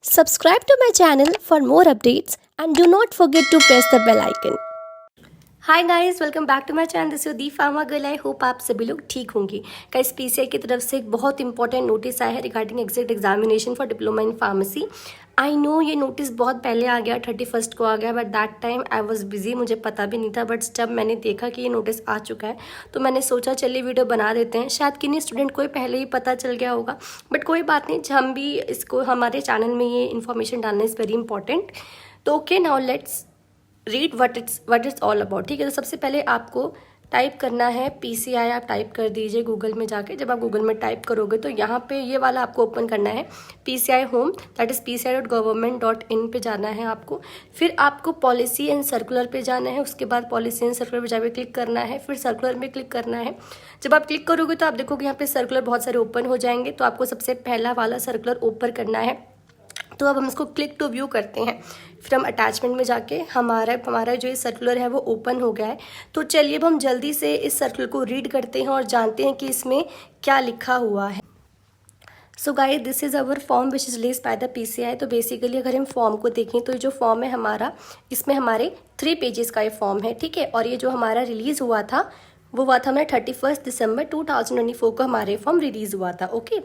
Subscribe to my channel for more updates and do not forget to press the bell icon. Hi guys, welcome back to my channel. This is the pharma girl. I hope आप सभी लोग ठीक होंगे। Guys, PCI की तरफ से एक बहुत इंपॉर्टेंट नोटिस आया है regarding exit examination for diploma in pharmacy. I know ये नोटिस बहुत पहले आ गया, 31 को आ गया, but that time I was busy, मुझे पता भी नहीं था। बट जब मैंने देखा कि ये नोटिस आ चुका है तो मैंने सोचा चलिए वीडियो बना देते हैं। शायद किन्हीं स्टूडेंट को पहले ही पता चल गया होगा, बट कोई बात नहीं, हम भी इसको हमारे चैनल में ये इन्फॉर्मेशन डालना इज़ वेरी इंपॉर्टेंट। तो okay, now let's read what it's all about. ठीक है, तो सबसे पहले आपको टाइप करना है पीसीआई। आप टाइप कर दीजिए गूगल में जाके। जब आप गूगल में टाइप करोगे तो यहाँ पे ये वाला आपको ओपन करना है, PCI home, that is pci.government.in पे जाना है आपको। फिर आपको पॉलिसी एंड सर्कुलर पे जाना है। उसके बाद पॉलिसी एंड सर्कुलर पे जाके क्लिक करना है, फिर सर्कुलर में क्लिक करना है। जब आप क्लिक करोगे तो आप देखोगे यहाँ पे सर्कुलर बहुत सारे ओपन हो जाएंगे। तो आपको सबसे पहला वाला सर्कुलर ओपन करना है। तो अब हम इसको क्लिक टू व्यू करते हैं। फिर हम अटैचमेंट में जाके हमारा जो ये सर्कुलर है वो ओपन हो गया है। तो चलिए अब हम जल्दी से इस सर्कुलर को रीड करते हैं और जानते हैं कि इसमें क्या लिखा हुआ है। So guys, this is our form which is release by the PCI. तो बेसिकली अगर हम फॉर्म को देखें तो ये जो फॉर्म है हमारा, इसमें हमारे 3 पेजेस का ये फॉर्म है। ठीक है, और ये जो हमारा रिलीज़ हुआ था वो हुआ था हमारा 31 दिसंबर 2024 को हमारे फॉर्म रिलीज़ हुआ था। Okay,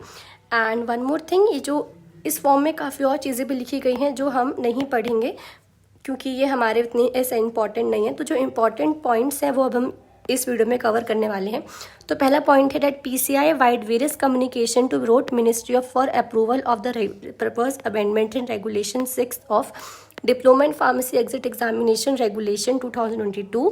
and one more thing, ये जो इस फॉर्म में काफ़ी और चीज़ें भी लिखी गई हैं जो हम नहीं पढ़ेंगे क्योंकि ये हमारे इतनी ऐसे इंपॉर्टेंट नहीं है। तो जो इंपॉर्टेंट पॉइंट्स हैं वो अब हम इस वीडियो में कवर करने वाले हैं। तो पहला पॉइंट है that PCI vide various communication to wrote ministry of for approval of the proposed amendment in regulation 6 of diploma in pharmacy exit examination regulation 2022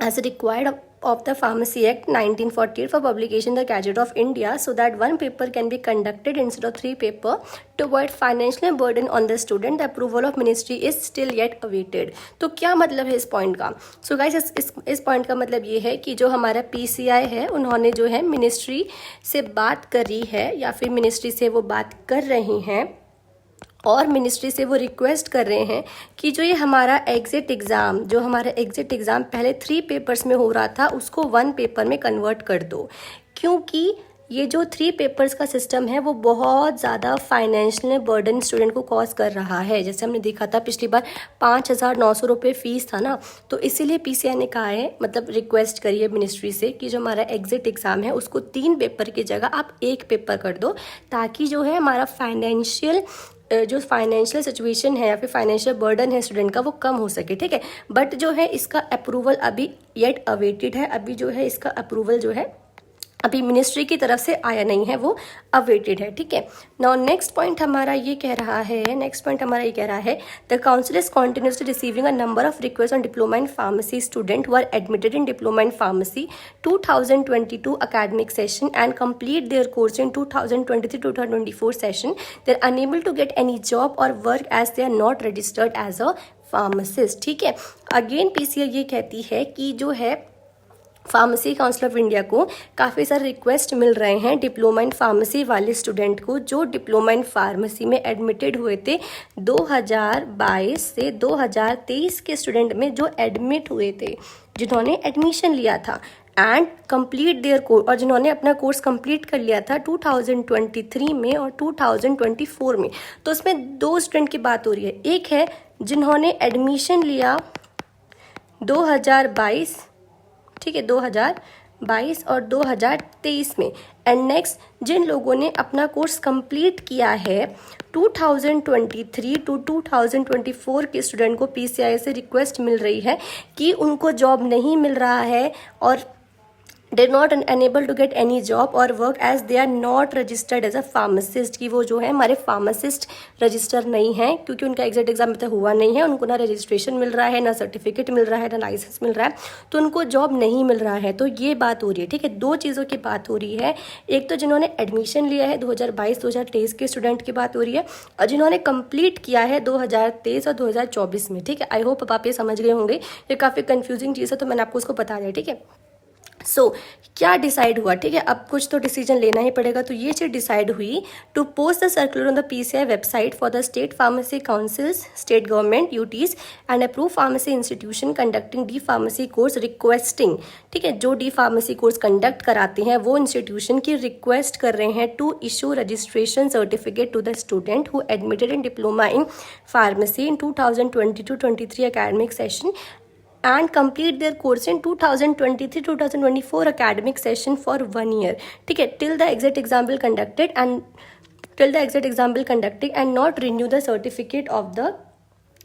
as required of the Pharmacy Act 1948 for publication in the Gazette of India, so that one paper can be conducted instead of 3 paper to avoid financial burden on the student. The approval of ministry is still yet awaited. तो क्या मतलब है इस point का? So guys, इस point का मतलब ये है कि जो हमारा पीसीआई है उन्होंने जो है मिनिस्ट्री से बात करी है या फिर मिनिस्ट्री से वो बात कर रही हैं और मिनिस्ट्री से वो रिक्वेस्ट कर रहे हैं कि जो ये हमारा एग्जिट एग्ज़ाम पहले 3 पेपर्स में हो रहा था उसको 1 पेपर में कन्वर्ट कर दो, क्योंकि ये जो 3 पेपर्स का सिस्टम है वो बहुत ज़्यादा फाइनेंशियल बर्डन स्टूडेंट को कॉज कर रहा है। जैसे हमने देखा था पिछली बार 5,900 रुपये फ़ीस था ना, तो इसीलिए पीसीआई ने कहा है, मतलब रिक्वेस्ट करी है मिनिस्ट्री से कि जो हमारा एग्जिट एग्ज़ाम है उसको 3 पेपर की जगह आप 1 पेपर कर दो, ताकि जो है हमारा जो फाइनेंशियल सिचुएशन है या फिर फाइनेंशियल बर्डन है स्टूडेंट का वो कम हो सके। ठीक है, बट जो है इसका अप्रूवल अभी येट अवेटेड है। अभी जो है इसका अप्रूवल जो है अभी मिनिस्ट्री की तरफ से आया नहीं है, वो अवेटेड है। ठीक है, नाउ नेक्स्ट पॉइंट हमारा ये कह रहा है the council is continuously receiving a number of request on diploma in pharmacy student who are admitted in diploma in pharmacy 2022 academic session and complete their course in 2023-2024 session. They are unable to get any job or work as they are not registered as a pharmacist. ठीक है, again PCI ये कहती है कि जो है pharmacy council of India को काफ़ी सारे रिक्वेस्ट मिल रहे हैं डिप्लोमा इन फार्मेसी वाले स्टूडेंट को जो डिप्लोमा इन फार्मेसी में एडमिटेड हुए थे 2022 से 2023 के स्टूडेंट में, जो एडमिट हुए थे, जिन्होंने एडमिशन लिया था एंड कंप्लीट देयर कोर्स, और जिन्होंने अपना कोर्स कंप्लीट कर लिया था 2023 में और 2024 में। तो उसमें 2 स्टूडेंट की बात हो रही है। एक है जिन्होंने एडमिशन लिया 2022, ठीक है, 2022 और 2023 में, एंड नेक्स्ट जिन लोगों ने अपना कोर्स कंप्लीट किया है 2023 टू 2024 के स्टूडेंट को पीसीआई से रिक्वेस्ट मिल रही है कि उनको जॉब नहीं मिल रहा है और they not unable to get any job और work as they are not registered as a pharmacist, कि वो जो है हमारे फार्मासिस्ट रजिस्टर नहीं है क्योंकि उनका एग्जिट एग्जाम तक हुआ नहीं है, उनको ना रजिस्ट्रेशन मिल रहा है, ना सर्टिफिकेट मिल रहा है, ना लाइसेंस मिल रहा है, तो उनको जॉब नहीं मिल रहा है। तो ये बात हो रही है। ठीक है, 2 चीज़ों की बात हो रही है। एक तो जिन्होंने एडमिशन लिया है 2022-2023 के स्टूडेंट की बात हो रही है, और जिन्होंने कंप्लीट किया है 2023 और 2024 में। ठीक है, आई होप आप ये समझ गए होंगे। ये काफ़ी कन्फ्यूजिंग चीज़ है तो मैंने आपको उसको बता दिया। ठीक है, सो क्या डिसाइड हुआ, ठीक है, अब कुछ तो डिसीजन लेना ही पड़ेगा। तो ये चीज़ डिसाइड हुई to post the circular on the PCI website for the state pharmacy councils, state government UTs and approve pharmacy institution conducting D pharmacy course requesting, ठीक है, जो डी फार्मेसी कोर्स कंडक्ट कराते हैं वो इंस्टीट्यूशन की request कर रहे हैं to issue registration certificate to the student who admitted in diploma in pharmacy in 2022-23 academic session and complete their course in 2023-2024 academic session for 1 year, ठीक है, till the exit exam will conducted and not renew the certificate of the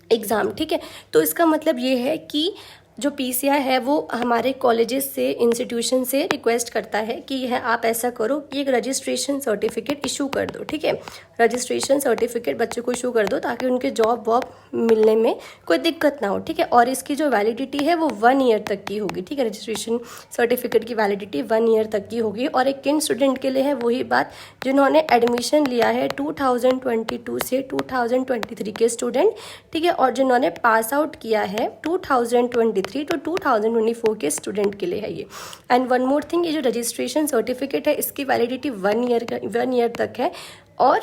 exam, ठीक है। तो इसका मतलब ये है कि जो PCI है वो हमारे कॉलेजेस से, इंस्टीट्यूशन से रिक्वेस्ट करता है कि यह आप ऐसा करो कि एक रजिस्ट्रेशन सर्टिफिकेट इशू कर दो, ठीक है, रजिस्ट्रेशन सर्टिफिकेट बच्चों को इशू कर दो ताकि उनके जॉब वॉब मिलने में कोई दिक्कत ना हो, ठीक है। और इसकी जो वैलिडिटी है वो 1 ईयर तक की होगी, ठीक है, रजिस्ट्रेशन सर्टिफिकेट की वैलिडिटी 1 ईयर तक की होगी। और एक किन स्टूडेंट के लिए है, वही बात जिन्होंने एडमिशन लिया है 2022 से 2023 के स्टूडेंट, ठीक है, और जिन्होंने पास आउट किया है 2023 to 2024 के स्टूडेंट के लिए है ये। एंड वन मोर थिंग, ये जो रजिस्ट्रेशन सर्टिफिकेट है इसकी वैलिडिटी 1 ईयर तक है और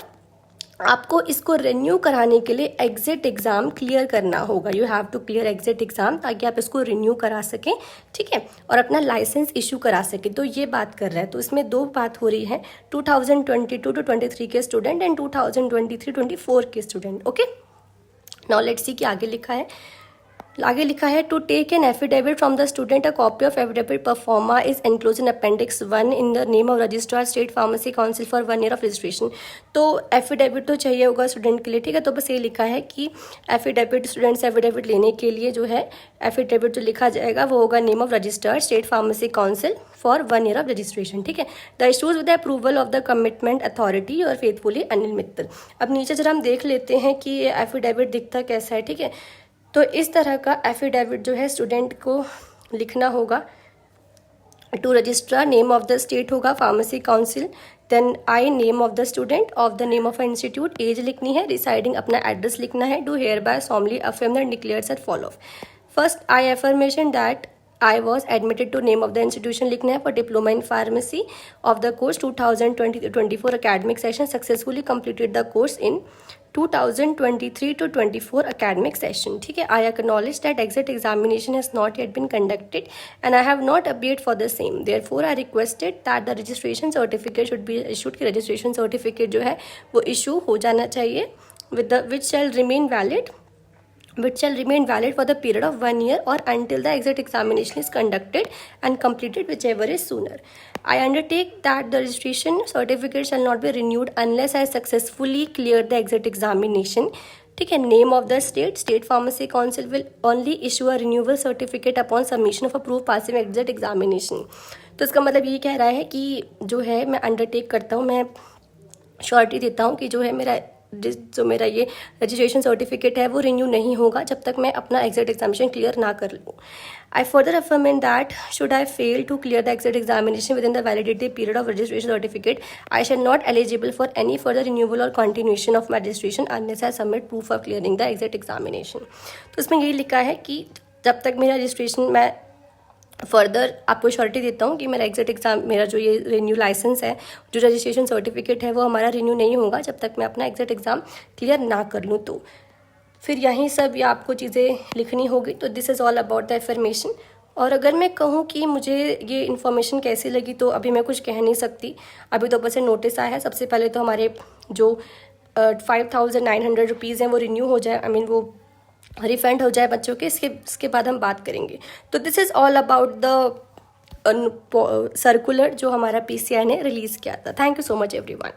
आपको इसको रिन्यू कराने के लिए एग्जिट एग्ज़ाम क्लियर करना होगा। You have to clear exit exam ताकि आप इसको रिन्यू करा सकें, ठीक है, और अपना लाइसेंस इशू करा सकें। तो ये बात कर रहा है। तो इसमें दो बात हो रही है, 2022-23 के स्टूडेंट एंड 2023-24 के student. Okay, now let's see कि आगे लिखा है to take an affidavit from the student, a copy of affidavit proforma is enclose in appendix 1 in the name of registrar state pharmacy council for 1 year of registration. तो affidavit तो चाहिए होगा student के लिए, ठीक है। तो बस ये लिखा है कि एफिडेविट, स्टूडेंट्स एफिडेविट लेने के लिए जो है एफिडेविट जो लिखा जाएगा वो होगा name of registrar state pharmacy council for 1 year of registration, ठीक है। The issues with the approval of the commitment authority और फेथफुली अनिल मित्तल। अब नीचे जरा हम देख लेते हैं कि ये एफिडेविट दिखता कैसा है, ठीक है। तो इस तरह का एफिडेविट जो है स्टूडेंट को लिखना होगा। To registrar name of the state होगा pharmacy council, then I name of the student, of the name of institute, as लिखनी है, रिसाइडिंग अपना एड्रेस लिखना है, do hereby solemnly affirm that declares at follow. First I affirmation that I was admitted to name of the institution लिखना है for diploma in pharmacy of the course 2020-24 academic session, successfully completed the course in 2023-24 academic session, ठीक है। I acknowledge that exit examination has not yet been conducted and I have not appeared for the same, therefore I requested that the registration certificate should be issued, कि registration certificate जो है वो issue हो जाना चाहिए with the which shall remain valid for the period of 1 year or until the exit examination is conducted and completed, whichever is sooner. I undertake that the registration certificate shall not be renewed unless I successfully clear the exit examination, ठीक है। Name of the state pharmacy council will only issue a renewal certificate upon submission of approve passing exit examination. तो इसका मतलब ये कह रहा है कि जो है मैं अंडरटेक करता हूँ, मैं श्योरिटी देता हूँ कि जो है मेरा ये रजिस्ट्रेशन सर्टिफिकेट है वो रिन्यू नहीं होगा जब तक मैं अपना एग्जिट एग्जामिनेशन क्लियर ना कर लूँ। I further affirm that should I fail to clear the exit examination within the validity period of registration certificate, I shall not eligible for any further renewal और continuation of my registration unless I submit proof of clearing the exit examination. तो इसमें यही लिखा है कि जब तक मेरा रजिस्ट्रेशन, मैं फर्दर आपको श्योरिटी देता हूँ कि मेरा एग्जिट एग्जाम, मेरा जो ये रिन्यू लाइसेंस है, जो रजिस्ट्रेशन सर्टिफिकेट है वो हमारा रिन्यू नहीं होगा जब तक मैं अपना एग्जिट एग्ज़ाम क्लियर ना कर लूँ। तो फिर यहीं सब ये आपको चीज़ें लिखनी होगी। तो this is all about the affirmation. और अगर मैं कहूँ कि मुझे ये इन्फॉर्मेशन कैसी लगी तो अभी मैं कुछ कह नहीं सकती। अभी तो बस नोटिस आया है। सबसे पहले तो हमारे जो 5,900 रुपीज़ हैं वो रिन्यू हो जाए, वो रिफंड हो जाए बच्चों के। इसके बाद हम बात करेंगे। तो this is all about the circular जो हमारा PCI ने रिलीज़ किया था। Thank you so much everyone.